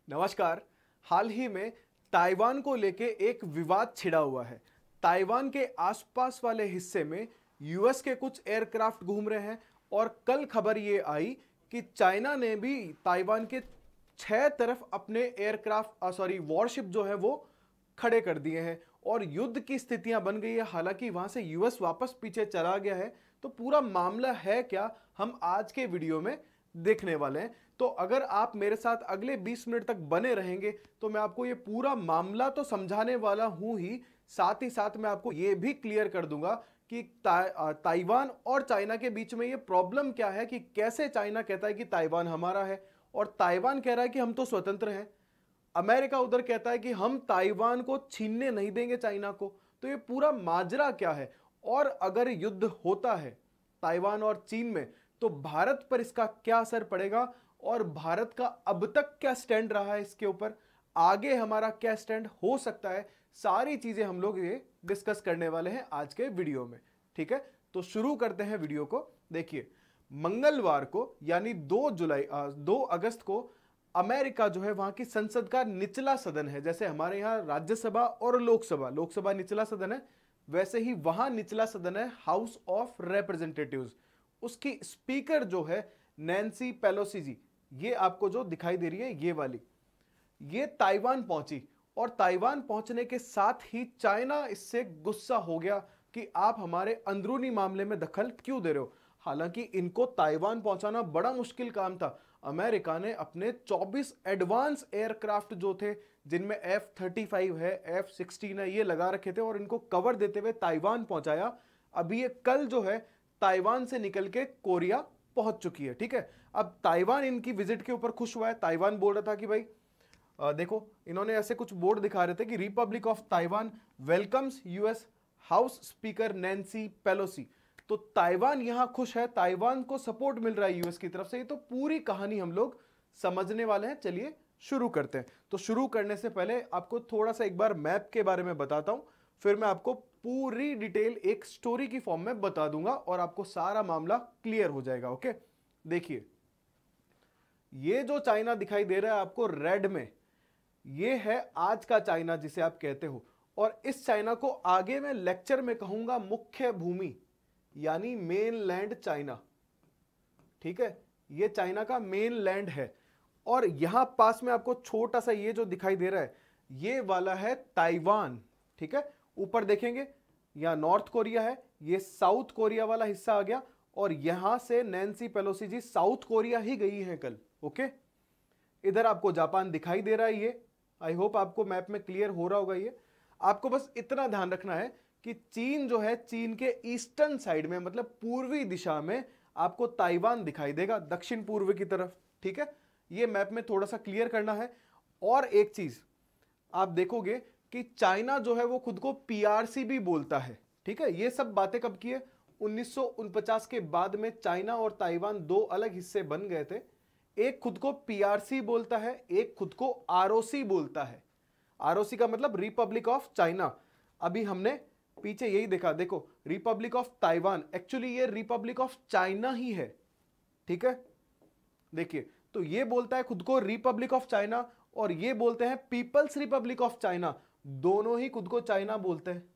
नमस्कार। हाल ही में ताइवान को लेके एक विवाद छिड़ा हुआ है। ताइवान के आसपास वाले हिस्से में यूएस के कुछ एयरक्राफ्ट घूम रहे हैं और कल खबर ये आई कि चाइना ने भी ताइवान के 6 तरफ अपने वॉरशिप जो है वो खड़े कर दिए हैं और युद्ध की स्थितियां बन गई है। हालांकि वहां से यूएस वापस पीछे चला गया है। तो पूरा मामला है क्या, हम आज के वीडियो में देखने वाले हैं। तो अगर आप मेरे साथ अगले 20 मिनट तक बने रहेंगे तो मैं आपको ये पूरा मामला तो समझाने वाला हूं ही, साथ ही साथ मैं आपको ये भी क्लियर कर दूंगा कि ताइवान और चाइना के बीच में ये प्रॉब्लम क्या है, कि कैसे चाइना कहता है कि ताइवान हमारा है और ताइवान कह रहा है कि हम तो स्वतंत्र हैं। अमेरिका उधर कहता है कि हम ताइवान को छीनने नहीं देंगे चाइना को। तो ये पूरा माजरा क्या है, और अगर युद्ध होता है ताइवान और चीन में तो भारत पर इसका क्या असर पड़ेगा, और भारत का अब तक क्या स्टैंड रहा है इसके ऊपर, आगे हमारा क्या स्टैंड हो सकता है, सारी चीजें हम लोग ये डिस्कस करने वाले हैं आज के वीडियो में। ठीक है, तो शुरू करते हैं वीडियो को। देखिए, मंगलवार को यानी 2 अगस्त को अमेरिका जो है वहां की संसद का निचला सदन है। जैसे हमारे यहां राज्यसभा और लोकसभा निचला सदन है, वैसे ही वहां निचला सदन है हाउस ऑफ रिप्रेजेंटेटिव्स। उसकी स्पीकर जो है नैन्सी पेलोसी जी, ये आपको जो दिखाई दे रही है ये वाली, ये ताइवान पहुंची। और ताइवान पहुंचने के साथ ही चाइना इससे गुस्सा हो गया कि आप हमारे अंदरूनी मामले में दखल क्यों दे रहे हो। हालांकि इनको ताइवान पहुंचाना बड़ा मुश्किल काम था। अमेरिका ने अपने 24 एडवांस एयरक्राफ्ट जो थे, जिनमें F-35 है, F-16 है, ये लगा रखे थे और इनको कवर देते हुए ताइवान पहुंचाया। अभी ये कल जो है ताइवान से निकल के कोरिया पहुंच चुकी है। ठीक है, अब ताइवान इनकी विजिट के ऊपर खुश हुआ है। ताइवान बोल रहा था कि भाई देखो, इन्होंने ऐसे कुछ बोर्ड दिखा रहे थे कि Republic of Taiwan welcomes US house speaker Nancy Pelosi. तो ताइवान यहां खुश है, ताइवान को सपोर्ट मिल रहा है यूएस की तरफ से। ये तो पूरी कहानी हम लोग समझने वाले हैं। चलिए शुरू करते हैं। तो शुरू करने से पहले आपको थोड़ा सा एक बार मैप के बारे में बताता हूं, फिर मैं आपको पूरी डिटेल एक स्टोरी की फॉर्म में बता दूंगा और आपको सारा मामला क्लियर हो जाएगा। ओके, देखिए, ये जो चाइना दिखाई दे रहा है आपको रेड में, ये है आज का चाइना जिसे आप कहते हो। और इस चाइना को आगे मैं लेक्चर में कहूंगा मुख्य भूमि, यानी मेन लैंड चाइना। ठीक है, ये चाइना का मेन लैंड है। और यहां पास में आपको छोटा सा ये जो दिखाई दे रहा है, ये वाला है ताइवान। ठीक है, ऊपर देखेंगे यहां नॉर्थ कोरिया है, ये साउथ कोरिया वाला हिस्सा आ गया। और यहां से नैन्सी पेलोसी जी साउथ कोरिया ही गई हैं कल। ओके, इधर आपको जापान दिखाई दे रहा है। ये आई होप आपको मैप में क्लियर हो रहा होगा। ये आपको बस इतना ध्यान रखना है कि चीन जो है, चीन के ईस्टर्न साइड में, मतलब पूर्वी दिशा में आपको ताइवान दिखाई देगा, दक्षिण पूर्व की तरफ। ठीक है, ये मैप में थोड़ा सा क्लियर करना है। और एक चीज आप देखोगे कि चाइना जो है वो खुद को पीआरसी भी बोलता है। ठीक है, ये सब बातें कब की है, 1949 के बाद में चाइना और ताइवान दो अलग हिस्से बन गए थे। एक खुद को पीआरसी बोलता है, एक खुद को आरओसी बोलता है। आरओसी का मतलब रिपब्लिक ऑफ चाइना। अभी हमने पीछे यही देखा, देखो, रिपब्लिक ऑफ ताइवान, एक्चुअली ये रिपब्लिक ऑफ चाइना ही है। ठीक है, देखिए, तो ये बोलता है खुद को रिपब्लिक ऑफ चाइना और ये बोलते हैं पीपल्स रिपब्लिक ऑफ चाइना। दोनों ही खुद को चाइना बोलते हैं।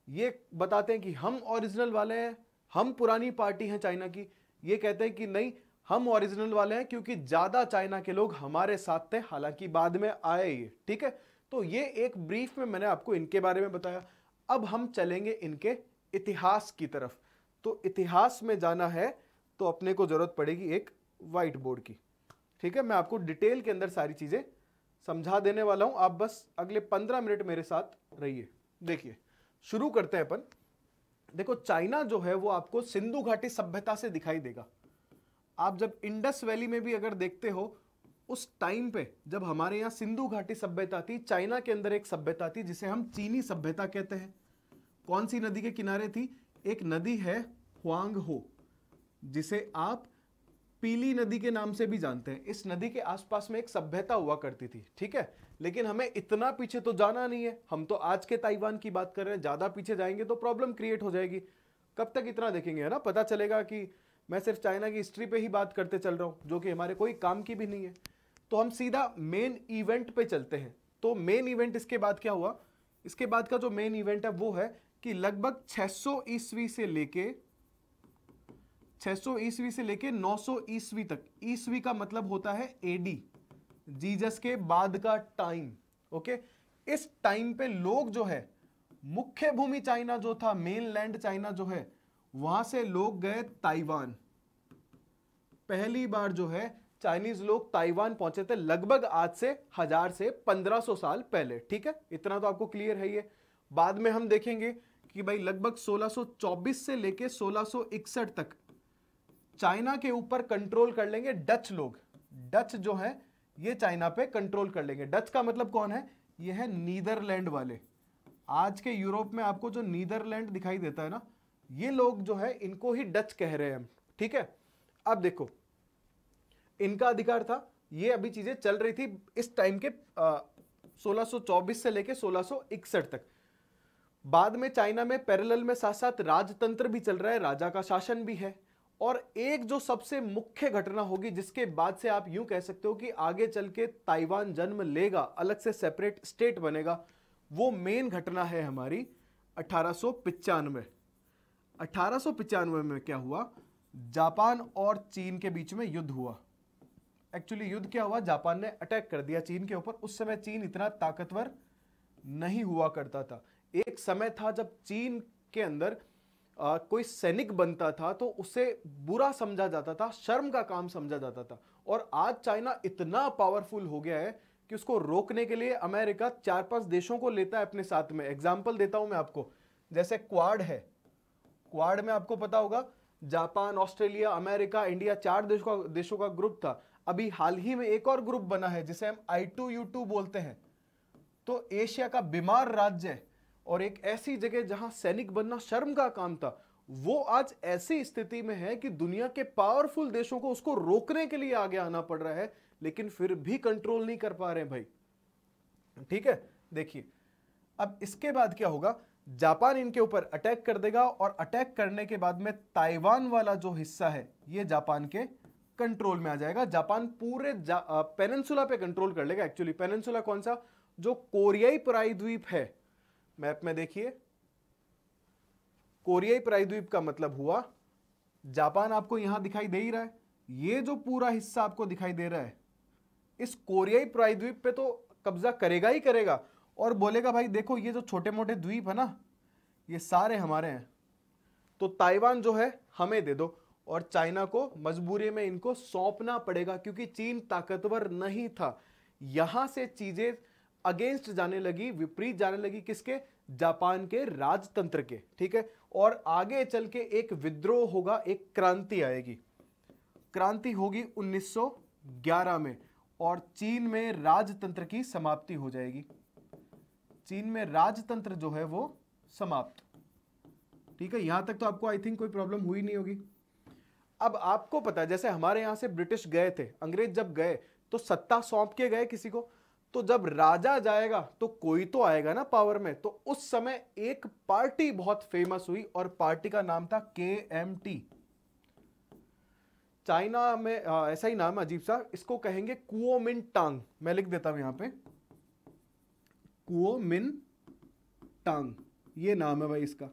ये बताते हैं कि हम ओरिजिनल वाले हैं, हम पुरानी पार्टी हैं चाइना की। ये कहते हैं कि नहीं, हम ओरिजिनल वाले हैं क्योंकि ज्यादा चाइना के लोग हमारे साथ थे, हालांकि बाद में आए ये। ठीक है, तो ये एक ब्रीफ में मैंने आपको इनके बारे में बताया। अब हम चलेंगे इनके इतिहास की तरफ। तो इतिहास में जाना है तो अपने को जरूरत पड़ेगी एक व्हाइट बोर्ड की। ठीक है, मैं आपको डिटेल के अंदर सारी चीजें समझा देने वाला हूं, आप बस अगले 15 मिनट मेरे साथ रहिए। देखिए, शुरू करते हैं अपन। देखो, चाइना जो है वो आपको सिंधु घाटी सभ्यता से दिखाई देगा। आप जब इंडस वैली में भी अगर देखते हो, उस टाइम पे जब हमारे यहां सिंधु घाटी सभ्यता थी, चाइना के अंदर एक सभ्यता थी जिसे हम चीनी सभ्यता कहते हैं। कौन सी नदी के किनारे थी? एक नदी है हुआंग हो, जिसे आप पीली नदी के नाम से भी जानते हैं। इस नदी के आसपास में एक सभ्यता हुआ करती थी। ठीक है, लेकिन हमें इतना पीछे तो जाना नहीं है, हम तो आज के ताइवान की बात कर रहे हैं। ज्यादा पीछे जाएंगे तो प्रॉब्लम क्रिएट हो जाएगी। कब तक इतना देखेंगे, है ना? पता चलेगा कि मैं सिर्फ चाइना की हिस्ट्री पे ही बात करते चल रहा हूं, जो कि हमारे कोई काम की भी नहीं है। तो हम सीधा मेन इवेंट पे चलते हैं। तो मेन इवेंट इसके बाद क्या हुआ, इसके बाद का जो मेन इवेंट है वो है कि लगभग 600 ईस्वी से लेके 900 ईस्वी तक, ईस्वी का मतलब होता है एडी, जीसस के बाद का टाइम। ओके, इस टाइम पे लोग जो है, मुख्य भूमि चाइना जो था, मेनलैंड चाइना जो है, वहां से लोग गए ताइवान। पहली बार जो है चाइनीज लोग ताइवान पहुंचे थे, लगभग आज से 1000 से 1500 साल पहले। ठीक है, इतना तो आपको क्लियर है। ये बाद में हम देखेंगे कि भाई लगभग 1624 से लेके 1661 तक चाइना के ऊपर कंट्रोल कर लेंगे डच लोग। डच जो है ये चाइना पे कंट्रोल कर लेंगे। डच का मतलब कौन है, ये है नीदरलैंड वाले। आज के यूरोप में आपको जो नीदरलैंड दिखाई देता है ना, ये लोग जो है इनको ही डच कह रहे हैं हम। ठीक है, अब देखो इनका अधिकार था, ये अभी चीजें चल रही थी इस टाइम के 1624 से लेके 1661 तक। बाद में चाइना में पैरेलल में साथ साथ राजतंत्र भी चल रहा है, राजा का शासन भी है। और एक जो सबसे मुख्य घटना होगी जिसके बाद से आप यूं कह सकते हो कि आगे चल के ताइवान जन्म लेगा, अलग से सेपरेट स्टेट बनेगा, वो मेन घटना है हमारी 1895। 1895 में क्या हुआ, जापान और चीन के बीच में युद्ध हुआ। एक्चुअली युद्ध क्या हुआ, जापान ने अटैक कर दिया चीन के ऊपर। उस समय चीन इतना ताकतवर नहीं हुआ करता था। एक समय था जब चीन के अंदर कोई सैनिक बनता था तो उसे बुरा समझा जाता था, शर्म का काम समझा जाता था। और आज चाइना इतना पावरफुल हो गया है कि उसको रोकने के लिए अमेरिका 4-5 देशों को लेता है अपने साथ में। एग्जाम्पल देता हूं मैं आपको, जैसे क्वाड है, क्वाड में आपको पता होगा जापान, ऑस्ट्रेलिया, अमेरिका, इंडिया, 4 देशों का ग्रुप था। अभी हाल ही में एक और ग्रुप बना है जिसे हम I2U2 बोलते हैं। तो एशिया का बीमार राज्य है और एक ऐसी जगह जहां सैनिक बनना शर्म का काम था, वो आज ऐसी स्थिति में है कि दुनिया के पावरफुल देशों को उसको रोकने के लिए आगे आना पड़ रहा है, लेकिन फिर भी कंट्रोल नहीं कर पा रहे हैं भाई। ठीक है, देखिए अब इसके बाद क्या होगा, जापान इनके ऊपर अटैक कर देगा और अटैक करने के बाद में ताइवान वाला जो हिस्सा है ये जापान के कंट्रोल में आ जाएगा। जापान पूरे पेनिनसुला पे कंट्रोल कर लेगा। एक्चुअली पेनिनसुला कौन सा, जो कोरियाई प्रायद्वीप है, मैप में देखिए, कोरियाई प्रायद्वीप का मतलब हुआ जापान आपको यहां दिखाई दे ही रहा है, ये जो पूरा हिस्सा आपको दिखाई दे रहा है, इस कोरियाई प्रायद्वीप पे तो कब्जा करेगा ही करेगा और बोलेगा भाई देखो ये जो छोटे मोटे द्वीप है ना, ये सारे हमारे हैं, तो ताइवान जो है हमें दे दो। और चाइना को मजबूरी में इनको सौंपना पड़ेगा क्योंकि चीन ताकतवर नहीं था। यहां से चीजें अगेंस्ट जाने लगी, विपरीत जाने लगी, किसके, जापान के राजतंत्र के। ठीक है, और आगे चल के एक विद्रोह होगा, एक क्रांति आएगी। क्रांति होगी 1911 में और चीन में राजतंत्र की समाप्ति हो जाएगी। चीन में राजतंत्र जो है वो समाप्त। ठीक है, यहां तक तो आपको आई थिंक कोई प्रॉब्लम हुई नहीं होगी। अब आपको पता है जैसे हमारे यहां से ब्रिटिश गए थे, अंग्रेज जब गए तो सत्ता सौंप के गए किसी को, तो जब राजा जाएगा तो कोई तो आएगा ना पावर में। तो उस समय एक पार्टी बहुत फेमस हुई और पार्टी का नाम था KMT। चाइना में ऐसा ही नाम अजीब सा, इसको कहेंगे कुओमिंटांग। मैं लिख देता हूं यहां पे, कुओमिंटांग, ये नाम है भाई इसका,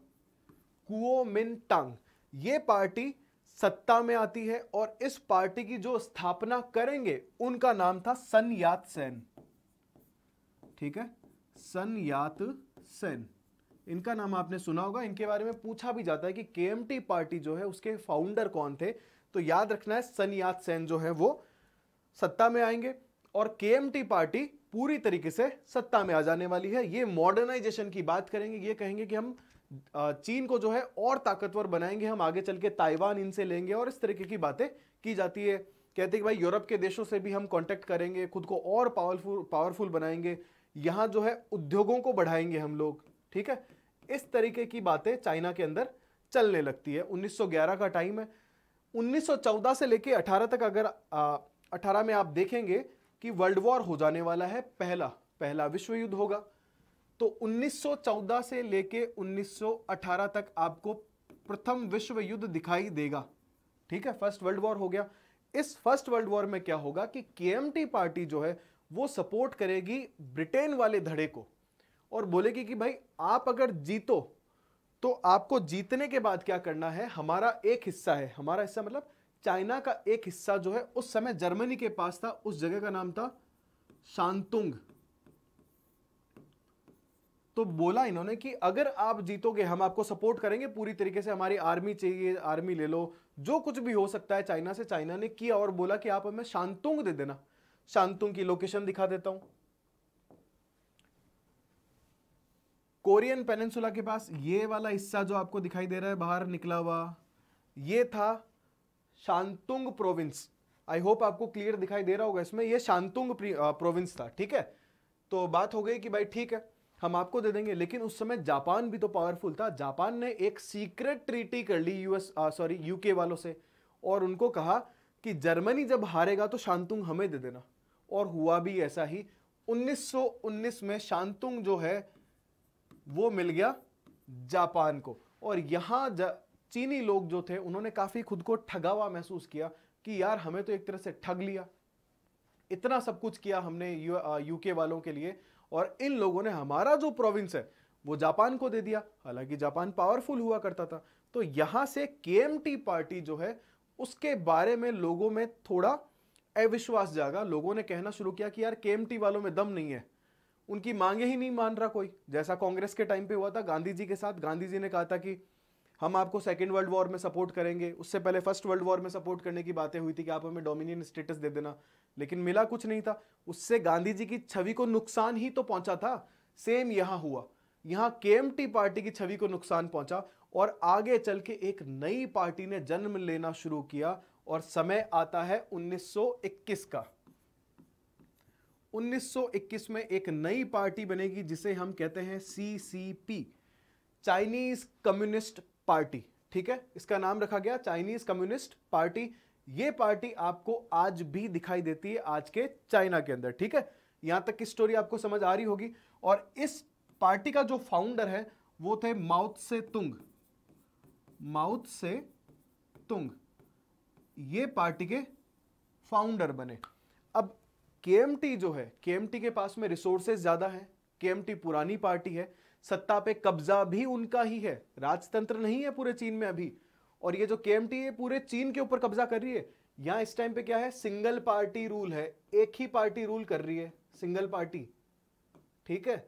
कुओमिंटांग। ये पार्टी सत्ता में आती है और इस पार्टी की जो स्थापना करेंगे उनका नाम था सन यात सेन। ठीक है, सन यात सेन, इनका नाम आपने सुना होगा। इनके बारे में पूछा भी जाता है कि KMT पार्टी जो है उसके फाउंडर कौन थे, तो याद रखना है सन यात सेन जो है वो सत्ता में आएंगे और KMT पार्टी पूरी तरीके से सत्ता में आ जाने वाली है। ये मॉडर्नाइजेशन की बात करेंगे, ये कहेंगे कि हम चीन को जो है और ताकतवर बनाएंगे, हम आगे चल के ताइवान इनसे लेंगे और इस तरीके की बातें की जाती है। कहते हैं कि भाई यूरोप के देशों से भी हम कांटेक्ट करेंगे, खुद को और पावरफुल बनाएंगे, यहां जो है उद्योगों को बढ़ाएंगे हम लोग। ठीक है, इस तरीके की बातें चाइना के अंदर चलने लगती है। 1911 का टाइम है। 1914 से लेके 18 तक अगर 18 में आप देखेंगे कि वर्ल्ड वॉर हो जाने वाला है, पहला विश्व युद्ध होगा। तो 1914 से लेके 1918 तक आपको प्रथम विश्व युद्ध दिखाई देगा। ठीक है, फर्स्ट वर्ल्ड वॉर हो गया। इस फर्स्ट वर्ल्ड वॉर में क्या होगा कि केएमटी पार्टी जो है वो सपोर्ट करेगी ब्रिटेन वाले धड़े को और बोलेगी कि भाई आप अगर जीतो तो आपको जीतने के बाद क्या करना है, हमारा एक हिस्सा है, हमारा हिस्सा मतलब चाइना का एक हिस्सा जो है उस समय जर्मनी के पास था, उस जगह का नाम था शांतुंग। तो बोला इन्होंने कि अगर आप जीतोगे हम आपको सपोर्ट करेंगे पूरी तरीके से, हमारी आर्मी चाहिए, आर्मी ले लो, जो कुछ भी हो सकता है चाइना से। चाइना ने किया और बोला कि आप हमें शांतुंग दे देना। शांतुंग की लोकेशन दिखा देता हूं, कोरियन पेनिनसुला के पास ये वाला हिस्सा जो आपको दिखाई दे रहा है बाहर निकला हुआ, ये था शांतुंग प्रोविंस। आई होप आपको क्लियर दिखाई दे रहा होगा इसमें, ये शांतुंग प्रोविंस था। ठीक है, तो बात हो गई कि भाई ठीक है हम आपको दे देंगे, लेकिन उस समय जापान भी तो पावरफुल था। जापान ने एक सीक्रेट ट्रीटी कर ली यूके वालों से और उनको कहा कि जर्मनी जब हारेगा तो शांतुंग हमें दे देना, और हुआ भी ऐसा ही। 1919 में शांतुंग जो है वो मिल गया जापान को। और यहां चीनी लोग जो थे उन्होंने काफी खुद को ठगा हुआ महसूस किया कि यार हमें तो एक तरह से ठग लिया, इतना सब कुछ किया हमने यूके वालों के लिए, और इन लोगों ने हमारा जो प्रोविंस है वो जापान को दे दिया। हालांकि जापान पावरफुल हुआ करता था। तो यहां से केएमटी पार्टी जो है उसके बारे में लोगों में थोड़ा अविश्वास जागा। लोगों ने कहना शुरू किया कि यार केएमटी वालों में दम नहीं है, उनकी मांगे ही नहीं मान रहा कोई। जैसा कांग्रेस के टाइम पे हुआ था गांधी जी के साथ, गांधी जी ने कहा था कि हम आपको सेकेंड वर्ल्ड वॉर में सपोर्ट करेंगे, उससे पहले फर्स्ट वर्ल्ड वॉर में सपोर्ट करने की बातें हुई थी कि आप हमें डोमिनियन स्टेटस दे देना, लेकिन मिला कुछ नहीं था। उससे गांधी जी की छवि को नुकसान ही तो पहुंचा था। सेम यहां हुआ, यहां केएमटी पार्टी की छवि को नुकसान पहुंचा और आगे चल के एक नई पार्टी ने जन्म लेना शुरू किया। और समय आता है 1921 का। 1921 में एक नई पार्टी बनेगी जिसे हम कहते हैं सीसीपी, चाइनीज कम्युनिस्ट पार्टी। ठीक है, इसका नाम रखा गया चाइनीज कम्युनिस्ट पार्टी। ये पार्टी आपको आज भी दिखाई देती है आज के चाइना के अंदर। ठीक है, यहां तक की स्टोरी आपको समझ आ रही होगी। और इस पार्टी का जो फाउंडर है वो थे माओ त्से तुंग। माओ त्से तुंग ये पार्टी के फाउंडर बने। अब केएमटी जो है, केएमटी के पास में रिसोर्सेज ज्यादा है, केएमटी पुरानी पार्टी है, सत्ता पे कब्जा भी उनका ही है, राजतंत्र नहीं है पूरे चीन में अभी। और ये जो केएमटी है पूरे चीन के ऊपर कब्जा कर रही है। यहां इस टाइम पे क्या है, सिंगल पार्टी रूल है, एक ही पार्टी रूल कर रही है, सिंगल पार्टी। ठीक है,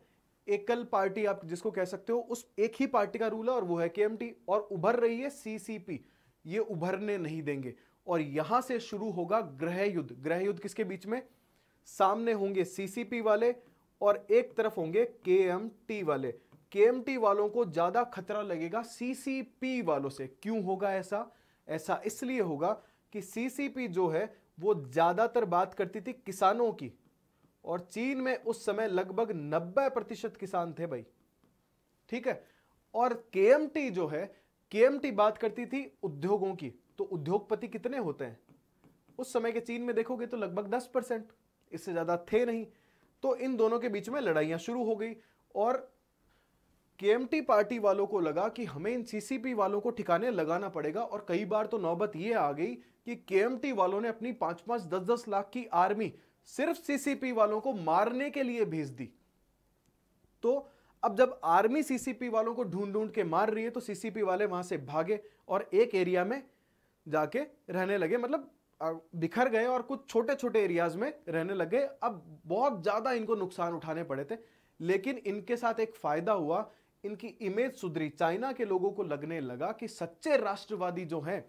एकल पार्टी आप जिसको कह सकते हो, उस एक ही पार्टी का रूल है और वो है केएमटी। और उभर रही है सीसीपी, ये उभरने नहीं देंगे। और यहां से शुरू होगा गृह युद्ध। गृह युद्ध किसके बीच में, सामने होंगे सीसीपी वाले और एक तरफ होंगे केएमटी वाले। केएमटी वालों को ज्यादा खतरा लगेगा सीसीपी वालों से। क्यों होगा ऐसा? ऐसा इसलिए होगा कि सीसीपी जो है वो ज्यादातर बात करती थी किसानों की, और चीन में उस समय लगभग 90% किसान थे भाई। ठीक है, और केएमटी जो है, केएमटी बात करती थी उद्योगों की। तो उद्योगपति कितने होते हैं उस समय के चीन में, देखोगे तो लगभग 10%, इससे ज्यादा थे नहीं। तो इन दोनों के बीच में लड़ाइयां शुरू हो गई और केएमटी पार्टी वालों को लगा कि हमें इन सीसीपी वालों को ठिकाने लगाना पड़ेगा। और कई बार तो नौबत यह आ गई कि केएमटी वालों ने अपनी 5-5, 10-10 लाख की आर्मी सिर्फ सीसीपी वालों को मारने के लिए भेज दी। तो अब जब आर्मी सीसीपी वालों को ढूंढ ढूंढ के मार रही है तो सीसीपी वाले वहां से भागे और एक एरिया में जाके रहने लगे, मतलब बिखर गए और कुछ छोटे छोटे एरियाज में रहने लगे। अब बहुत ज्यादा इनको नुकसान उठाने पड़े थे, लेकिन इनके साथ एक फायदा हुआ, इनकी इमेज सुधरी। चाइना के लोगों को लगने लगा कि सच्चे राष्ट्रवादी जो हैं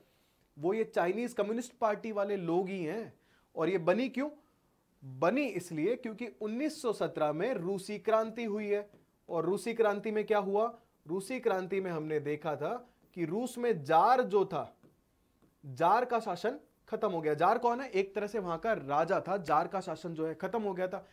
वो ये चाइनीज कम्युनिस्ट पार्टी वाले लोग ही हैं। और ये बनी क्यों? बनी इसलिए क्योंकि 1917 में रूसी क्रांति हुई है। और रूसी क्रांति में क्या हुआ? रूसी क्रांति में हमने देखा था कि रूस में जार जो था, जार का शासन खत्म हो गया। जार कौन है? एक तरह से वहां का राजा था। जार का शासन जो है खत्म हो गया था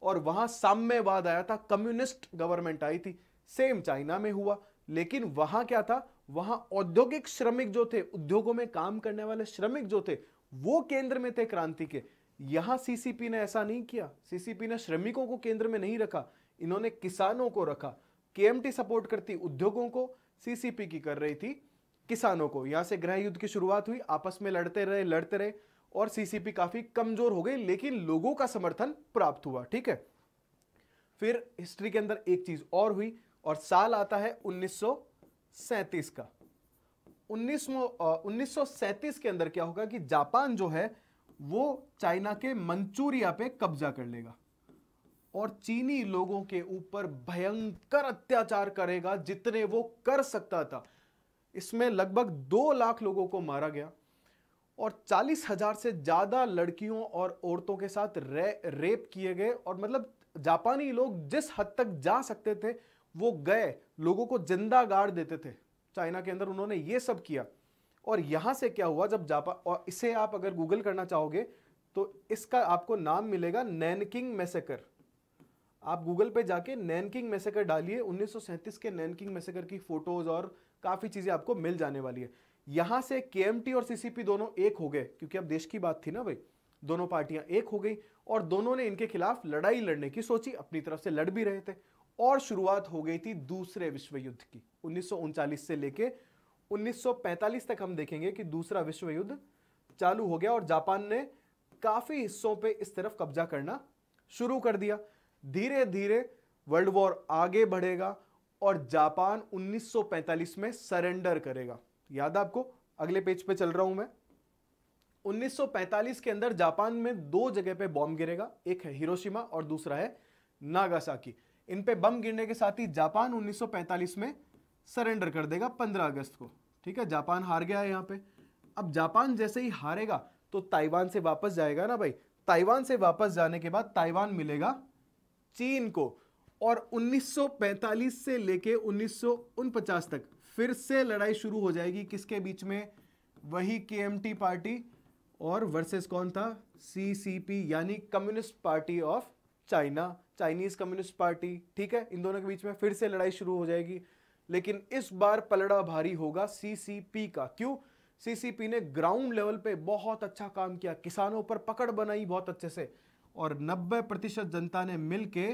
और वहां साम्यवाद आया था, कम्युनिस्ट गवर्नमेंट आई थी। सेम चाइना में हुआ, लेकिन वहां क्या था, वहां औद्योगिक श्रमिक जो थे, उद्योगों में काम करने वाले श्रमिक जो थे, वो केंद्र में थे क्रांति के। यहां सीसीपी ने ऐसा नहीं किया। सीसीपी ने श्रमिकों को केंद्र में नहीं रखा, इन्होंने किसानों को रखा। केएमटी सपोर्ट करती उद्योगों को, सीसीपी की कर रही थी किसानों को। यहां से गृह युद्ध की शुरुआत हुई, आपस में लड़ते रहे और सीसीपी काफी कमजोर हो गई, लेकिन लोगों का समर्थन प्राप्त हुआ। ठीक है, फिर हिस्ट्री के अंदर एक चीज और हुई और साल आता है 1937 का। 1937 के अंदर क्या होगा कि जापान जो है वो चाइना के मंचूरिया पे कब्जा कर लेगा और चीनी लोगों के ऊपर भयंकर अत्याचार करेगा जितने वो कर सकता था। इसमें लगभग 2 लाख लोगों को मारा गया और 40,000 से ज्यादा लड़कियों और औरतों के साथ रेप किए गए। और मतलब जापानी लोग जिस हद तक जा सकते थे वो गए, लोगों को जिंदा गाड़ देते थे चाइना के अंदर, उन्होंने ये सब किया। और यहां से क्या हुआ, जब जापान, और इसे आप अगर गूगल करना चाहोगे तो इसका आपको नाम मिलेगा नैनकिंग मैसेकर। आप गूगल पे जाके नैनकिंग मैसेकर डालिए, 1937 के नैनकिंग मैसेकर की फोटोज और काफी चीजें आपको मिल जाने वाली है। यहां से केएमटी और सीसीपी दोनों एक हो गए, क्योंकि अब देश की बात थी ना भाई, दोनों पार्टियां एक हो गई और दोनों ने इनके खिलाफ लड़ाई लड़ने की सोची, अपनी तरफ से लड़ भी रहे थे। और शुरुआत हो गई थी दूसरे विश्व युद्ध की। 1939 से लेके 1945 तक हम देखेंगे कि दूसरा विश्व युद्ध चालू हो गया और जापान ने काफी हिस्सों पे इस तरफ कब्जा करना शुरू कर दिया। धीरे धीरे वर्ल्ड वॉर आगे बढ़ेगा और जापान 1945 में सरेंडर करेगा। याद आपको, अगले पेज पे चल रहा हूं मैं। 1945 के अंदर जापान में 2 जगह पे बॉम्ब गिरेगा, एक है हिरोशिमा और दूसरा है नागासाकी। इन पे बम गिरने के साथ ही जापान 1945 में सरेंडर कर देगा 15 अगस्त को। ठीक है, जापान हार गया है यहां पे। अब जापान जैसे ही हारेगा तो ताइवान से वापस जाएगा ना भाई, ताइवान से वापस जाने के बाद ताइवान मिलेगा चीन को। और 1945 से लेके 1949 तक फिर से लड़ाई शुरू हो जाएगी, किसके बीच में, वही केएमटी पार्टी और वर्सेस कौन था, सीसीपी यानी communist party of China, Chinese communist party. ठीक है, इन दोनों के बीच में फिर से लड़ाई शुरू हो जाएगी, लेकिन इस बार पलड़ा भारी होगा सीसीपी का। क्यों? सीसीपी ने ग्राउंड लेवल पे बहुत अच्छा काम किया, किसानों पर पकड़ बनाई बहुत अच्छे से, और 90% जनता ने मिलके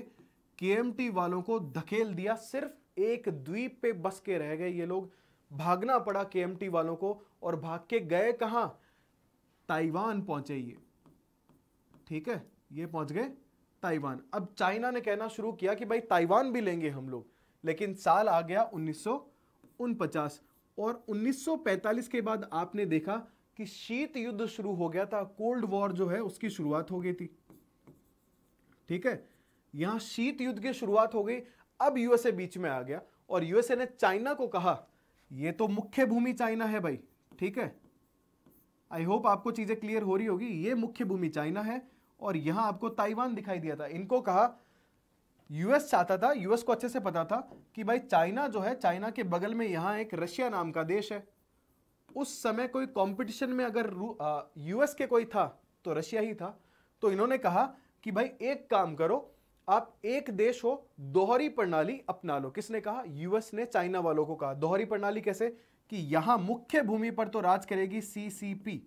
केएमटी वालों को धकेल दिया। सिर्फ एक द्वीप पे बस के रह गए ये लोग, भागना पड़ा केएमटी वालों को। और भाग के गए कहां, ताइवान पहुंचे ये। ठीक है, ये पहुंच गए ताइवान। अब चाइना ने कहना शुरू किया कि भाई ताइवान भी लेंगे हम लोग, लेकिन साल आ गया 1949 और 1945 के बाद आपने देखा कि शीत युद्ध शुरू हो गया था, कोल्ड वॉर जो है उसकी शुरुआत हो गई थी। ठीक है, यहां शीत युद्ध की शुरुआत हो गई। अब यूएसए बीच में आ गया और यूएसए ने चाइना को कहा, ये तो मुख्य भूमि चाइना है भाई। ठीक है, आई होप आपको चीजें क्लियर हो रही होगी। ये मुख्य भूमि चाइना है और यहां आपको ताइवान दिखाई दिया था। इनको कहा, यूएस चाहता था, यूएस को अच्छे से पता था कि भाई चाइना जो है, चाइना के बगल में यहां एक रशिया नाम का देश है। उस समय कोई कंपटीशन में अगर यूएस के कोई था तो रशिया ही था। तो इन्होंने कहा कि भाई एक काम करो, आप एक देश हो, दोहरी प्रणाली अपना लो। किसने कहा? यूएस ने चाइना वालों को कहा। दोहरी प्रणाली कैसे? कि यहां मुख्य भूमि पर तो राज करेगी सीसीपी,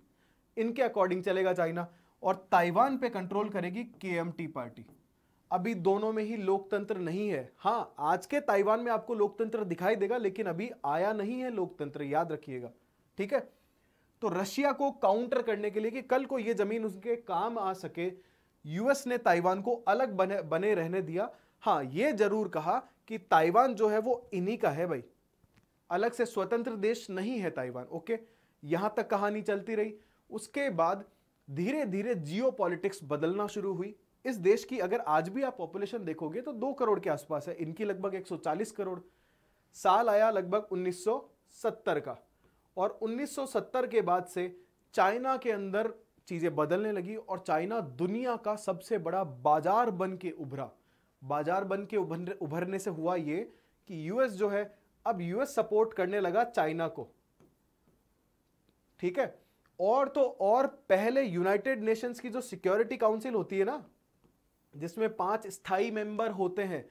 इनके अकॉर्डिंग चलेगा चाइना, और ताइवान पे कंट्रोल करेगी केएमटी पार्टी। अभी दोनों में ही लोकतंत्र नहीं है। हां, आज के ताइवान में आपको लोकतंत्र दिखाई देगा, लेकिन अभी आया नहीं है लोकतंत्र, याद रखिएगा। ठीक है, तो रशिया को काउंटर करने के लिए कि कल को यह जमीन उसके काम आ सके, यूएस ने ताइवान को अलग बने रहने दिया। हां, यह जरूर कहा कि ताइवान जो है वो इन्हीं का है भाई, अलग से स्वतंत्र देश नहीं है ताइवान। ओके, यहां तक कहानी चलती रही। उसके बाद धीरे धीरे जियोपॉलिटिक्स बदलना शुरू हुई। इस देश की अगर आज भी आप पॉपुलेशन देखोगे तो 2 करोड़ के आसपास है, इनकी लगभग 140 करोड़। साल आया लगभग 1970 का, और 1970 के बाद से चाइना के अंदर चीजें बदलने लगी और चाइना दुनिया का सबसे बड़ा बाजार बन के उभरा। बाजार बन के उभरने से हुआ ये कि यूएस जो है, अब यूएस सपोर्ट करने लगा चाइना को। ठीक है, और तो और पहले यूनाइटेड नेशंस की जो सिक्योरिटी काउंसिल होती है ना, जिसमें 5 स्थायी मेंबर होते हैं,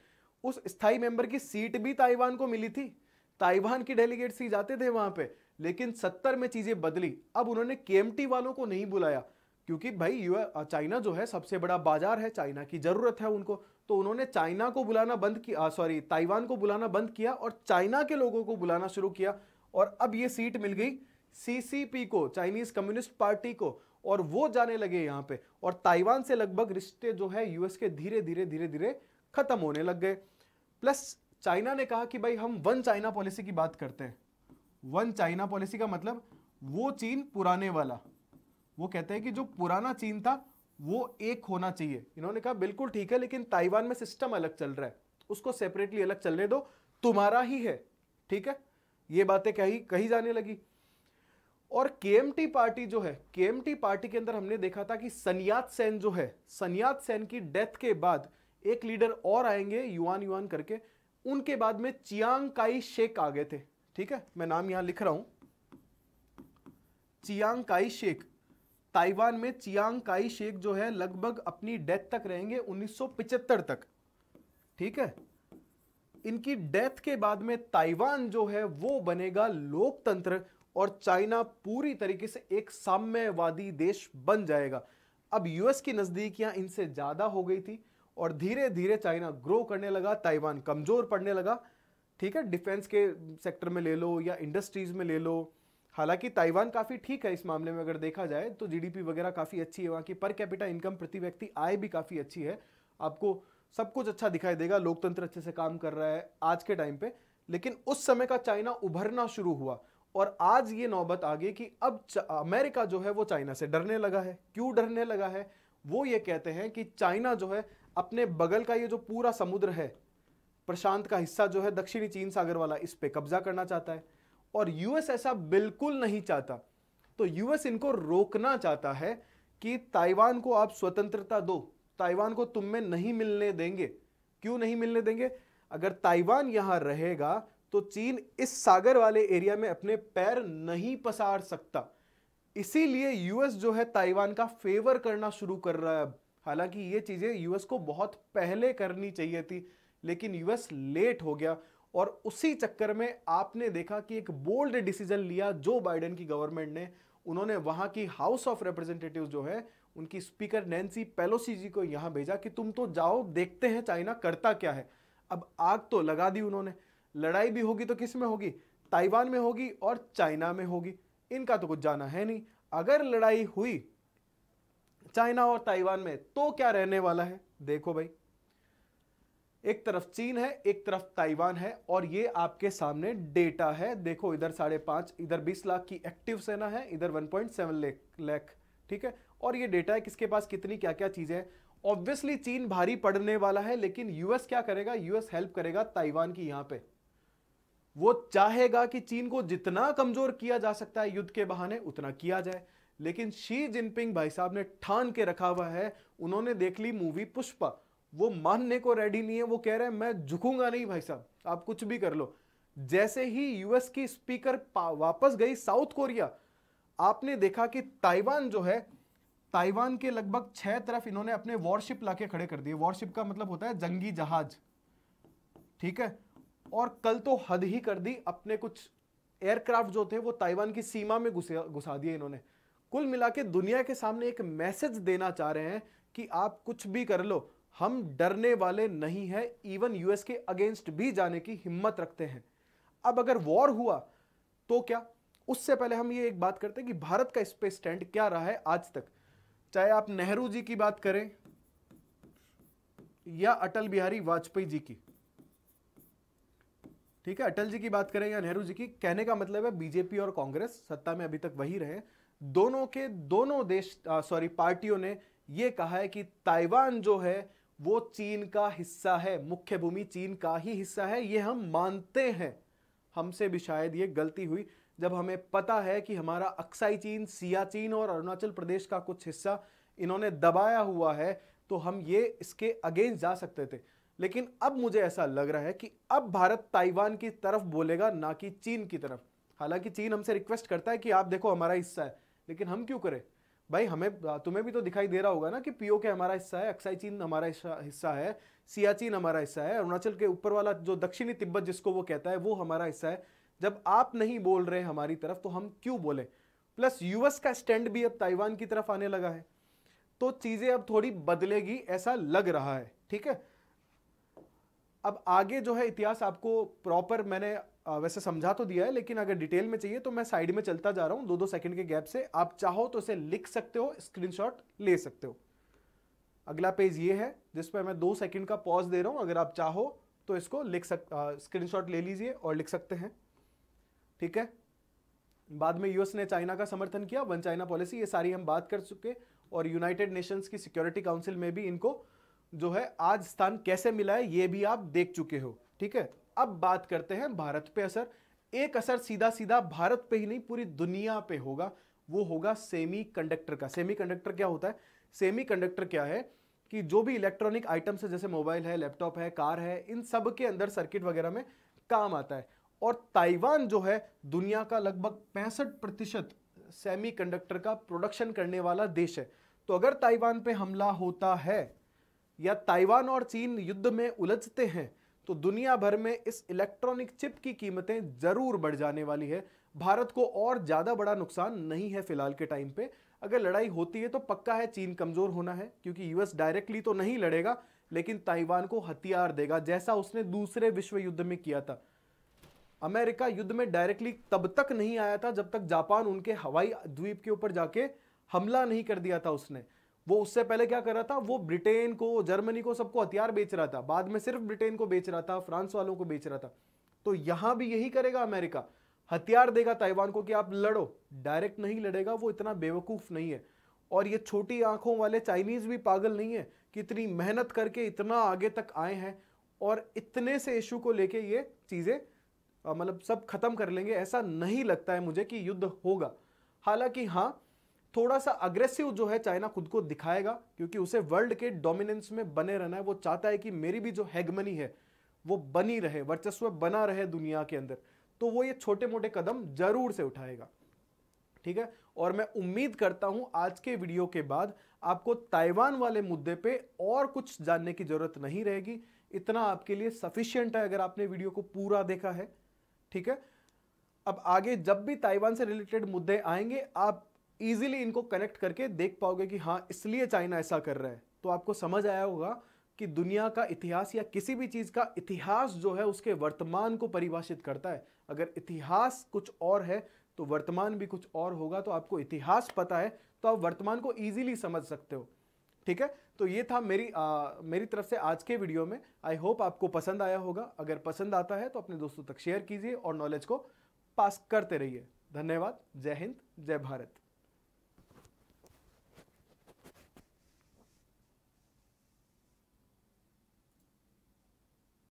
उस स्थायी मेंबर की सीट भी ताइवान को मिली थी। ताइवान की डेलीगेट्स ही जाते थे वहां पे। लेकिन 70 में चीजें बदली। अब उन्होंने केएमटी वालों को नहीं बुलाया, क्योंकि भाई चाइना जो है सबसे बड़ा बाजार है, चाइना की जरूरत है उनको। तो उन्होंने चाइना को बुलाना बंद किया, ताइवान को बुलाना बंद किया और चाइना के लोगों को बुलाना शुरू किया। और अब ये सीट मिल गई सीसीपी को, चाइनीज कम्युनिस्ट पार्टी को। और वो जाने लगे यहाँ पे, और ताइवान से लगभग रिश्ते जो है यूएस के धीरे धीरे खत्म होने लग गए। प्लस चाइना ने कहा कि भाई हम वन चाइना पॉलिसी की बात करते हैं। वन चाइना पॉलिसी का मतलब वो चीन पुराने वाला, वो कहते हैं कि जो पुराना चीन था वो एक होना चाहिए। इन्होंने कहा बिल्कुल ठीक है, लेकिन ताइवान में सिस्टम अलग चल रहा है, उसको सेपरेटली अलग चलने दो, तुम्हारा ही है, ठीक है। ये बातें कही जाने लगी। और केएमटी पार्टी जो है, केएमटी पार्टी के अंदर हमने देखा था कि sun यात-सेन जो है, sun यात-सेन की डेथ के बाद एक लीडर और आएंगे युआन युआन करके, उनके बाद में चियांग काई शेक आ गए थे, ठीक है। मैं नाम यहां लिख रहा हूं, चियांग काई शेक। ताइवान में चियांग काई शेक जो है लगभग अपनी डेथ तक रहेंगे 1975 तक, ठीक है। इनकी डेथ के बाद में ताइवान जो है वो बनेगा लोकतंत्र और चाइना पूरी तरीके से एक साम्यवादी देश बन जाएगा। अब यूएस की नजदीकियां इनसे ज्यादा हो गई थी और धीरे धीरे चाइना ग्रो करने लगा, ताइवान कमजोर पड़ने लगा, ठीक है। डिफेंस के सेक्टर में ले लो या इंडस्ट्रीज में ले लो, हालांकि ताइवान काफी ठीक है इस मामले में, अगर देखा जाए तो जीडीपी वगैरह काफी अच्छी है, वहां की पर कैपिटा इनकम प्रति व्यक्ति आय भी काफी अच्छी है, आपको सब कुछ अच्छा दिखाई देगा, लोकतंत्र अच्छे से काम कर रहा है आज के टाइम पे। लेकिन उस समय का चाइना उभरना शुरू हुआ और आज ये नौबत आ गई कि अब अमेरिका जो है वो चाइना से डरने लगा है। क्यों डरने लगा है? वो ये कहते हैं कि चाइना जो है अपने बगल का ये जो पूरा समुद्र है, प्रशांत का हिस्सा जो है दक्षिणी चीन सागर वाला, इस पे कब्जा करना चाहता है और यूएस ऐसा बिल्कुल नहीं चाहता। तो यूएस इनको रोकना चाहता है कि ताइवान को आप स्वतंत्रता दो, ताइवान को तुम में नहीं मिलने देंगे। क्यों नहीं मिलने देंगे? अगर ताइवान यहां रहेगा तो चीन इस सागर वाले एरिया में अपने पैर नहीं पसार सकता। इसीलिए यूएस जो है ताइवान का फेवर करना शुरू कर रहा है। हालांकि ये चीजें यूएस को बहुत पहले करनी चाहिए थी, लेकिन यूएस लेट हो गया और उसी चक्कर में आपने देखा कि एक बोल्ड डिसीजन लिया जो बाइडेन की गवर्नमेंट ने। उन्होंने वहां की हाउस ऑफ रिप्रेजेंटेटिव्स जो है उनकी स्पीकर नैन्सी पेलोसी जी को यहां भेजा कि तुम तो जाओ, देखते हैं चाइना करता क्या है। अब आग तो लगा दी उन्होंने। लड़ाई भी होगी तो किस में होगी? ताइवान में होगी और चाइना में होगी। इनका तो कुछ जाना है नहीं। अगर लड़ाई हुई चाइना और ताइवान में तो क्या रहने वाला है? देखो भाई, एक तरफ चीन है, एक तरफ ताइवान है और ये आपके सामने डेटा है। देखो इधर 5.5, इधर 20 लाख की एक्टिव सेना है, इधर 1.7 लाख, ठीक है। और ये डेटा है किसके पास कितनी क्या क्या चीजें हैं। ऑब्वियसली चीन भारी पड़ने वाला है, लेकिन यूएस क्या करेगा? यूएस हेल्प करेगा ताइवान की। यहां पे वो चाहेगा कि चीन को जितना कमजोर किया जा सकता है युद्ध के बहाने उतना किया जाए। लेकिन शी जिनपिंग भाई साहब ने ठान के रखा हुआ है, उन्होंने देख ली मूवी पुष्पा, वो मानने को रेडी नहीं है। वो कह रहे हैं मैं झुकूंगा नहीं भाई साहब, आप कुछ भी कर लो। जैसे ही यूएस की स्पीकर वापस गई साउथ कोरिया, आपने देखा कि ताइवान जो है, ताइवान के लगभग 6 तरफ इन्होंने अपने वॉरशिप लाके खड़े कर दिए। वॉरशिप का मतलब होता है जंगी जहाज, ठीक है। और कल तो हद ही कर दी, अपने कुछ एयरक्राफ्ट जो थे वो ताइवान की सीमा में घुसा दिए इन्होंने। कुल मिला के दुनिया के सामने एक मैसेज देना चाह रहे हैं कि आप कुछ भी कर लो, हम डरने वाले नहीं है। इवन यूएस के अगेंस्ट भी जाने की हिम्मत रखते हैं। अब अगर वॉर हुआ तो क्या? उससे पहले हम ये एक बात करते हैं कि भारत का इस पे स्टैंड क्या रहा है आज तक। चाहे आप नेहरू जी की बात करें या अटल बिहारी वाजपेयी जी की, ठीक है, अटल जी की बात करें या नेहरू जी की, कहने का मतलब है बीजेपी और कांग्रेस सत्ता में अभी तक वही रहे। दोनों पार्टियों ने यह कहा है कि ताइवान जो है वो चीन का हिस्सा है, मुख्य भूमि चीन का ही हिस्सा है, ये हम मानते हैं। हमसे भी शायद ये गलती हुई जब हमें पता है कि हमारा अक्साई चीन, सियाचिन और अरुणाचल प्रदेश का कुछ हिस्सा इन्होंने दबाया हुआ है, तो हम ये इसके अगेंस्ट जा सकते थे। लेकिन अब मुझे ऐसा लग रहा है कि अब भारत ताइवान की तरफ बोलेगा, ना कि चीन की तरफ। हालांकि चीन हमसे रिक्वेस्ट करता है कि आप देखो हमारा हिस्सा है, लेकिन हम क्यों करें भाई? तुम्हें भी तो दिखाई दे रहा होगा ना कि पीओके हमारा हिस्सा है, अक्साई चीन हमारा हिस्सा है, सियाचिन हमारा हिस्सा है, अरुणाचल के ऊपर वाला जो दक्षिणी तिब्बत जिसको वो कहता है वो हमारा हिस्सा है। जब आप नहीं बोल रहे हमारी तरफ तो हम क्यों बोले? प्लस यूएस का स्टैंड भी अब ताइवान की तरफ आने लगा है, तो चीजें अब थोड़ी बदलेगी ऐसा लग रहा है, ठीक है। अब आगे जो है इतिहास आपको प्रॉपर मैंने वैसे समझा तो दिया है, लेकिन अगर डिटेल में चाहिए तो मैं साइड में चलता जा रहा हूं 2-2 सेकंड के गैप से। आप चाहो तो इसे लिख सकते हो, स्क्रीनशॉट ले सकते हो। अगला पेज ये है जिस पर मैं 2 सेकंड का पॉज दे रहा हूं। अगर आप चाहो तो इसको स्क्रीनशॉट ले लीजिए और लिख सकते हैं, ठीक है। बाद में यूएस ने चाइना का समर्थन किया, वन चाइना पॉलिसी, ये सारी हम बात कर चुके। और यूनाइटेड नेशंस की सिक्योरिटी काउंसिल में भी इनको जो है आज स्थान कैसे मिला है ये भी आप देख चुके हो, ठीक है। अब बात करते हैं भारत पे असर। एक असर सीधा सीधा भारत पे ही नहीं पूरी दुनिया पे होगा, वो होगा सेमीकंडक्टर का। सेमीकंडक्टर क्या होता है? सेमीकंडक्टर क्या है कि जो भी इलेक्ट्रॉनिक आइटम्स है, जैसे मोबाइल है, लैपटॉप है, कार है, इन सब के अंदर सर्किट वगैरह में काम आता है। और ताइवान जो है दुनिया का लगभग 65% सेमीकंडक्टर का प्रोडक्शन करने वाला देश है। तो अगर ताइवान पे हमला होता है या ताइवान और चीन युद्ध में उलझते हैं तो दुनिया भर में इस इलेक्ट्रॉनिक चिप की कीमतें जरूर बढ़ जाने वाली है। भारत को और ज्यादा बड़ा नुकसान नहीं है फिलहाल के टाइम पे। अगर लड़ाई होती है तो पक्का है चीन कमजोर होना है, क्योंकि यूएस डायरेक्टली तो नहीं लड़ेगा लेकिन ताइवान को हथियार देगा, जैसा उसने दूसरे विश्व युद्ध में किया था। अमेरिका युद्ध में डायरेक्टली तब तक नहीं आया था जब तक जापान उनके हवाई द्वीप के ऊपर जाके हमला नहीं कर दिया था उसने। वो उससे पहले क्या कर रहा था? वो ब्रिटेन को, जर्मनी को, सबको हथियार बेच रहा था। बाद में सिर्फ ब्रिटेन को बेच रहा था, फ्रांस वालों को बेच रहा था। तो यहां भी यही करेगा अमेरिका, हथियार देगा ताइवान को कि आप लड़ो। डायरेक्ट नहीं लड़ेगा, वो इतना बेवकूफ नहीं है। और ये छोटी आंखों वाले चाइनीज भी पागल नहीं है कि इतनी मेहनत करके इतना आगे तक आए हैं और इतने से इशू को लेके ये चीजें मतलब सब खत्म कर लेंगे। ऐसा नहीं लगता है मुझे कि युद्ध होगा। हालांकि हाँ, थोड़ा सा अग्रेसिव जो है चाइना खुद को दिखाएगा, क्योंकि उसे वर्ल्ड के डोमिनेंस में बने रहना है। वो चाहता है कि मेरी भी जो हेगमनी है वो बनी रहे, वर्चस्व बना रहे दुनिया के अंदर। तो वो ये छोटे मोटे कदम जरूर से उठाएगा, ठीक है। और मैं उम्मीद करता हूं आज के वीडियो के बाद आपको ताइवान वाले मुद्दे पे और कुछ जानने की जरूरत नहीं रहेगी। इतना आपके लिए सफिशिएंट है अगर आपने वीडियो को पूरा देखा है, ठीक है। अब आगे जब भी ताइवान से रिलेटेड मुद्दे आएंगे आप इजीली इनको कनेक्ट करके देख पाओगे कि हाँ इसलिए चाइना ऐसा कर रहा है। तो आपको समझ आया होगा कि दुनिया का इतिहास या किसी भी चीज का इतिहास जो है उसके वर्तमान को परिभाषित करता है। अगर इतिहास कुछ और है तो वर्तमान भी कुछ और होगा। तो आपको इतिहास पता है तो आप वर्तमान को इजीली समझ सकते हो, ठीक है। तो ये था मेरी तरफ से आज के वीडियो में। आई होप आपको पसंद आया होगा। अगर पसंद आता है तो अपने दोस्तों तक शेयर कीजिए और नॉलेज को पास करते रहिए। धन्यवाद। जय हिंद, जय भारत।